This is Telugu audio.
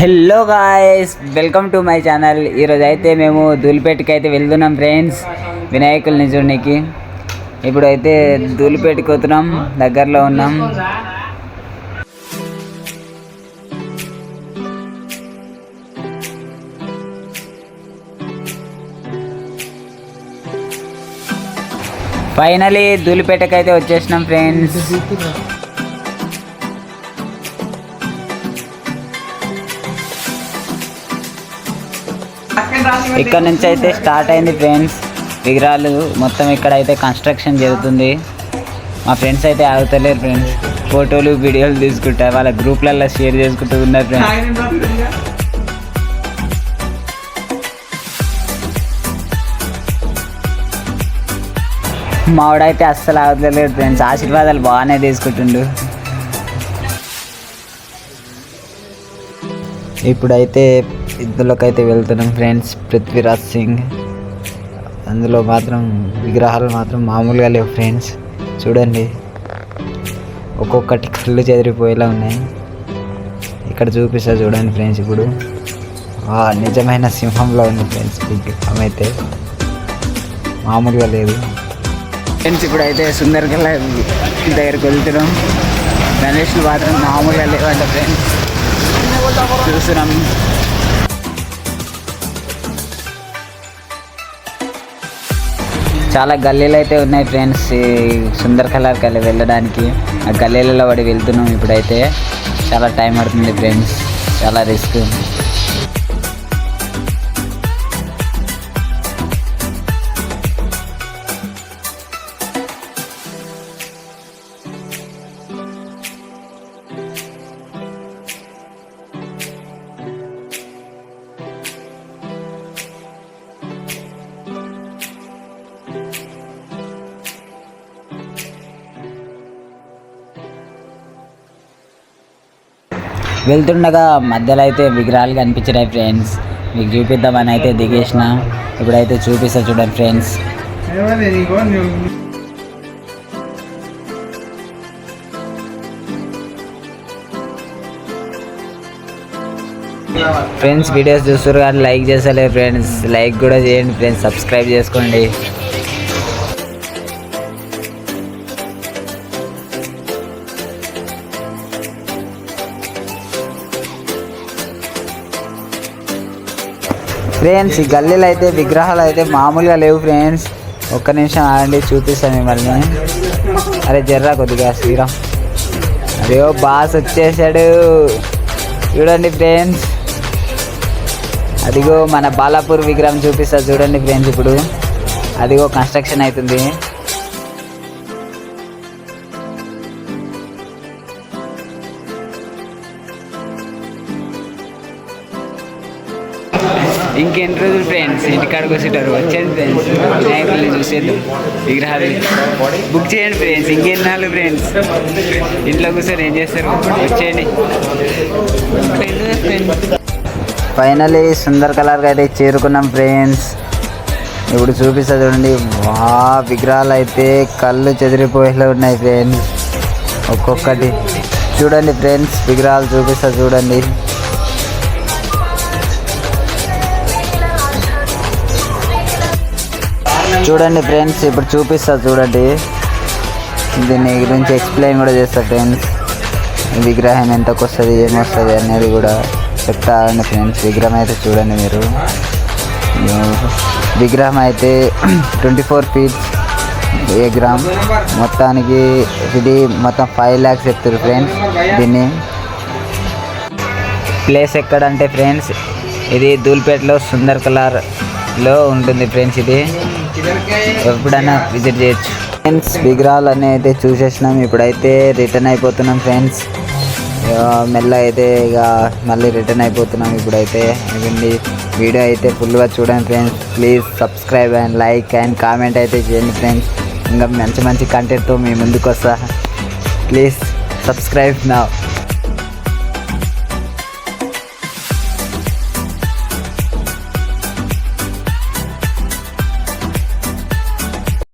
Hello guys, welcome to my channel. ఈరోజు అయితే మేము ధూళిపేటకి అయితే వెళ్తున్నాం ఫ్రెండ్స్, వినాయకుల్ని చూడడానికి. ఇప్పుడైతే ధూళిపేటకి పోతున్నాం, దగ్గరలో ఉన్నాం. ఫైనలీ ధూళిపేటకి అయితే వచ్చేసినాం ఫ్రెండ్స్. ఇక్కడ నుంచి అయితే స్టార్ట్ అయింది ఫ్రెండ్స్. విగ్రహాలు మొత్తం ఇక్కడ అయితే కన్స్ట్రక్షన్ జరుగుతుంది. మా ఫ్రెండ్స్ అయితే ఆగుతలేరు ఫ్రెండ్స్, ఫోటోలు వీడియోలు తీసుకుంటారు, వాళ్ళ గ్రూప్లలో షేర్ చేసుకుంటూ ఉన్నారు ఫ్రెండ్స్. మావాడైతే అస్సలు ఆగుతలేడు ఫ్రెండ్స్, ఆశీర్వాదాలు బాగానే తీసుకుంటుండు. ఇప్పుడైతే ఇందులోకైతే వెళ్తున్నాం ఫ్రెండ్స్. పృథ్వీరాజ్ సింగ్, అందులో మాత్రం విగ్రహాలు మాత్రం మామూలుగా లేవు ఫ్రెండ్స్. చూడండి, ఒక్కొక్కటి కళ్ళు చెదిరిపోయేలా ఉన్నాయి. ఇక్కడ చూపిస్తా చూడండి ఫ్రెండ్స్. ఇప్పుడు నిజమైన సింహంలో ఉంది ఫ్రెండ్స్ విగ్రహం, అయితే మామూలుగా లేదు ఫ్రెండ్స్. ఇప్పుడైతే సుందరగల దగ్గరికి వెళ్తున్నాం. గణేష్లు మాత్రం మామూలుగా లేవంట ఫ్రెండ్స్, చూస్తున్నాం. చాలా గల్లీలు అయితే ఉన్నాయి ఫ్రెండ్స్ ఈ సుందరకళకి వెళ్ళడానికి. ఆ గల్లీలలో పడి వెళ్తున్నాం. ఇప్పుడైతే చాలా టైం పడుతుంది ఫ్రెండ్స్, చాలా రిస్క్. వెళ్తుండగా మధ్యలో అయితే విగ్రహాలు కనిపించినాయి ఫ్రెండ్స్, మీకు చూపిద్దామని అయితే దిగేసిన. ఇప్పుడైతే చూపిస్తా చూడండి ఫ్రెండ్స్. ఫ్రెండ్స్ వీడియోస్ చూస్తారు కానీ లైక్ చేస్తలేదు ఫ్రెండ్స్, లైక్ కూడా చేయండి ఫ్రెండ్స్, సబ్స్క్రైబ్ చేసుకోండి. ఫ్రెండ్స్ ఈ గల్లీలో అయితే విగ్రహాలు అయితే మామూలుగా లేవు ఫ్రెండ్స్. ఒక్క నిమిషం ఆడండి, చూపిస్తాను మిమ్మల్ని. అరే జర్రా కొద్దిగా శ్రీరామ్, అయ్యో బాస్ వచ్చేసాడు చూడండి ఫ్రెండ్స్. అదిగో మన బాలాపూర్ విగ్రహం చూపిస్తా చూడండి ఫ్రెండ్స్. ఇప్పుడు అదిగో కన్స్ట్రక్షన్ అవుతుంది. ఇంకెన్ని రోజులు ఫ్రెండ్స్ ఇంటికాడికి వచ్చేటారు, వచ్చేయండి ఫ్రెండ్స్, వినాయకుల్ని చూసేద్దాం. విగ్రహాలు బుక్ చేయండి ఫ్రెండ్స్, ఇంకెన్ని నాళ్ళు ఫ్రెండ్స్ ఇంట్లో కూర్చొని ఏం చేస్తారు, వచ్చేయండి. ఫైనలీ సుందర్ కలర్కి అయితే చేరుకున్నాం ఫ్రెండ్స్. ఇప్పుడు చూపిస్తా చూడండి. విగ్రహాలు అయితే కళ్ళు చెదిరిపోయేలా ఉన్నాయి ఫ్రెండ్స్. ఒక్కొక్కటి చూడండి ఫ్రెండ్స్, విగ్రహాలు చూపిస్తా చూడండి. చూడండి ఫ్రెండ్స్, ఇప్పుడు చూపిస్తా చూడండి. దీని గురించి ఎక్స్ప్లెయిన్ కూడా చేస్తా ఫ్రెండ్స్. విగ్రహం ఎంతకు వస్తుంది, ఏమొస్తుంది అనేది కూడా చెప్తా ఫ్రెండ్స్. విగ్రహం అయితే చూడండి మీరు. విగ్రహం అయితే 24 feet విగ్రహం. మొత్తానికి ఇది మొత్తం 5 lakhs చెప్తారు ఫ్రెండ్స్. దీన్ని ప్లేస్ ఎక్కడంటే ఫ్రెండ్స్, ఇది ధూళిపేటలో సుందర్ కలర్లో ఉంటుంది ఫ్రెండ్స్. ఇది ఎప్పుడైనా విజిట్ చేయొచ్చు ఫ్రెండ్స్. విగ్రహాలు అన్నీ అయితే చూసేసినాం. ఇప్పుడైతే రిటర్న్ అయిపోతున్నాం ఫ్రెండ్స్. మెల్ల అయితే ఇక మళ్ళీ రిటర్న్ అయిపోతున్నాం. ఇప్పుడైతే ఇవ్వండి, వీడియో అయితే ఫుల్గా చూడండి friends. Please subscribe and like and comment అయితే చేయండి ఫ్రెండ్స్. ఇంకా మంచి మంచి కంటెంట్తో మీ ముందుకు వస్తా. Please subscribe now.